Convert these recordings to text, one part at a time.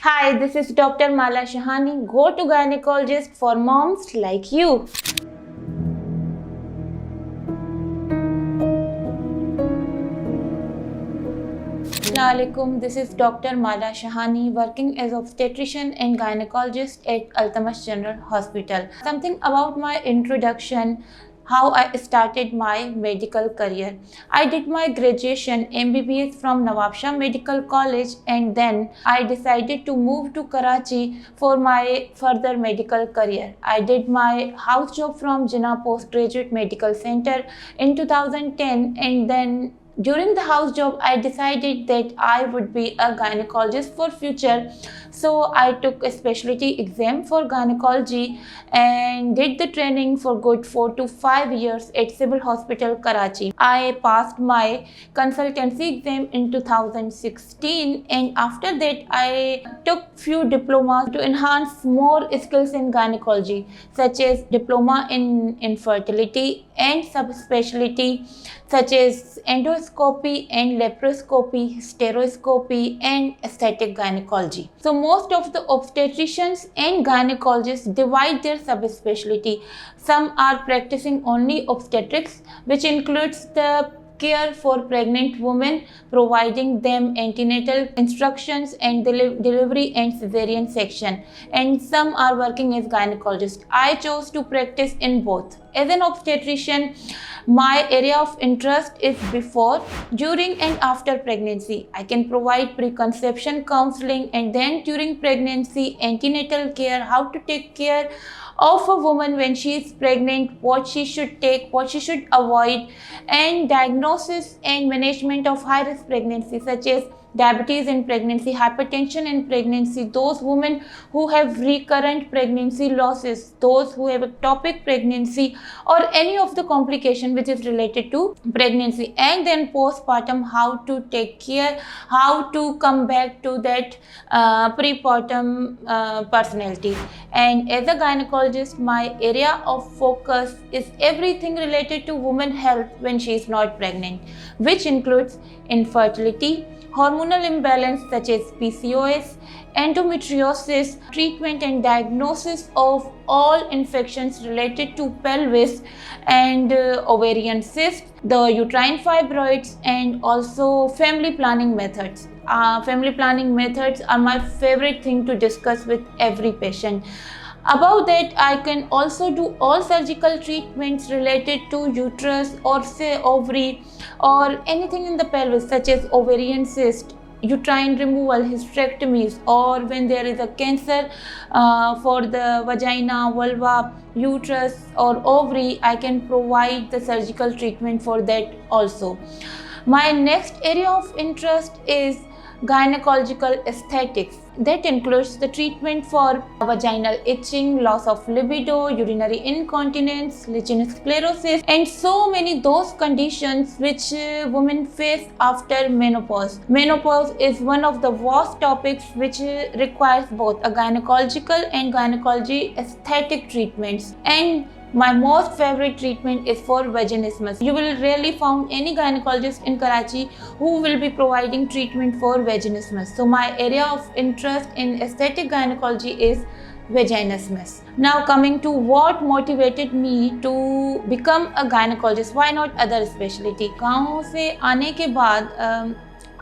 Hi, this is Dr. Mala Shahani. Go to gynecologist for moms like you. Assalamualaikum. This is Dr. Mala Shahani, working as obstetrician and gynecologist at Altamas General Hospital. Something about my introduction, how I started my medical career. I did my graduation MBBS from Nawab Shah Medical College, and then I decided to move to Karachi for my further medical career. I did my house job from Jinnah Postgraduate Medical Center in 2010, and then during the house job I decided that I would be a gynecologist for future. So I took a specialty exam for gynecology and did the training for good 4 to 5 years at Civil Hospital Karachi. I passed my consultancy exam in 2016, and after that I took few diplomas to enhance more skills in gynecology, such as diploma in infertility and subspecialty such as endoscopy and laparoscopy, stereoscopy and aesthetic gynecology. So most of the obstetricians and gynecologists divide their subspecialty. Some are practicing only obstetrics, which includes the care for pregnant women, providing them antenatal instructions and delivery and cesarean section, and some are working as gynecologists. I chose to practice in both. As an obstetrician, my area of interest is before, during and after pregnancy. I can provide preconception counseling, and then during pregnancy, antenatal care, how to take care of a woman when she is pregnant, what she should take, what she should avoid, and diagnosis and management of high risk pregnancy such as diabetes in pregnancy, hypertension in pregnancy, those women who have recurrent pregnancy losses, those who have ectopic pregnancy, or any of the complication which is related to pregnancy, and then postpartum, how to take care, how to come back to that prepartum personality. And as a gynecologist, my area of focus is everything related to women health when she is not pregnant, which includes infertility, hormonal imbalance such as PCOS, endometriosis, treatment and diagnosis of all infections related to pelvis and ovarian cysts, the uterine fibroids, and also family planning methods. Family planning methods are my favorite thing to discuss with every patient. Above that, I can also do all surgical treatments related to uterus or say ovary or anything in the pelvis such as ovarian cyst, uterine removal, hysterectomies, or when there is a cancer for the vagina, vulva, uterus or ovary, I can provide the surgical treatment for that also. My next area of interest is gynecological aesthetics. That includes the treatment for vaginal itching, loss of libido, urinary incontinence, lichen sclerosis, and so many those conditions which women face after menopause. Menopause is one of the vast topics which requires both a gynecological and gynecology aesthetic treatments. And my most favorite treatment is for vaginismus. You will rarely find any gynecologist in Karachi who will be providing treatment for vaginismus. So my area of interest in aesthetic gynecology is vaginismus. Now coming to what motivated me to become a gynecologist, why not other specialty? गाँव से आने के बाद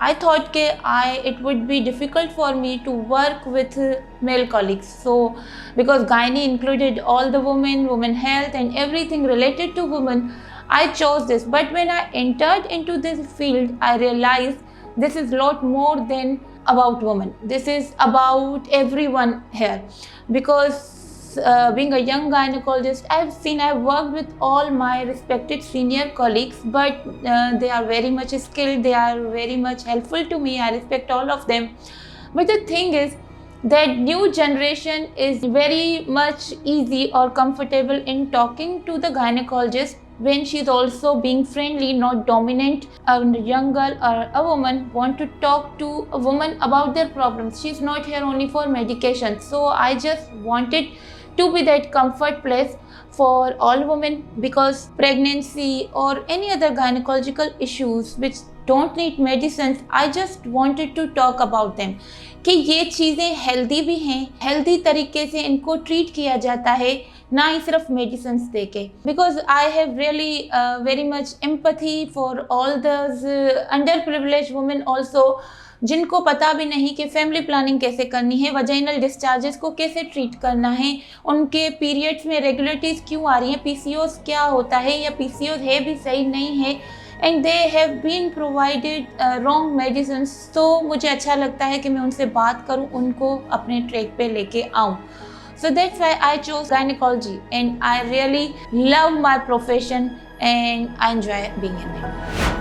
I thought it would be difficult for me to work with male colleagues. So, because gynae included all the women health and everything related to women, I chose this. But when I entered into this field, I realized this is a lot more than about women. This is about everyone here. Because being a young gynecologist, I've worked with all my respected senior colleagues, but they are very much skilled, they are very much helpful to me, I respect all of them. But the thing is that new generation is very much easy or comfortable in talking to the gynecologist when she is also being friendly, not dominant. A young girl or a woman want to talk to a woman about their problems. She is not here only for medication. So I just wanted to be that comfort place for all women, because pregnancy or any other gynecological issues which don't need medicines, I just wanted to talk about them कि ये चीज़ें healthy भी हैं, healthy तरीके से इनको treat किया जाता है, ना ही सिर्फ मेडिसिन दे के. Because I have really very much empathy for all those under privilege women also, जिनको पता भी नहीं कि फैमिली प्लानिंग कैसे करनी है, वजाइनल डिस्चार्जेस को कैसे ट्रीट करना है, उनके पीरियड्स में रेगुलरिटीज़ क्यों आ रही हैं, पीसीओएस क्या होता है या पीसीओएस है भी सही नहीं है, and they have been provided wrong medicine. तो मुझे अच्छा लगता है कि मैं उनसे बात करूं, उनको अपने ट्रैक पे लेके आऊं. So that's why I chose gynecology, and I really love my profession and I enjoy being in it.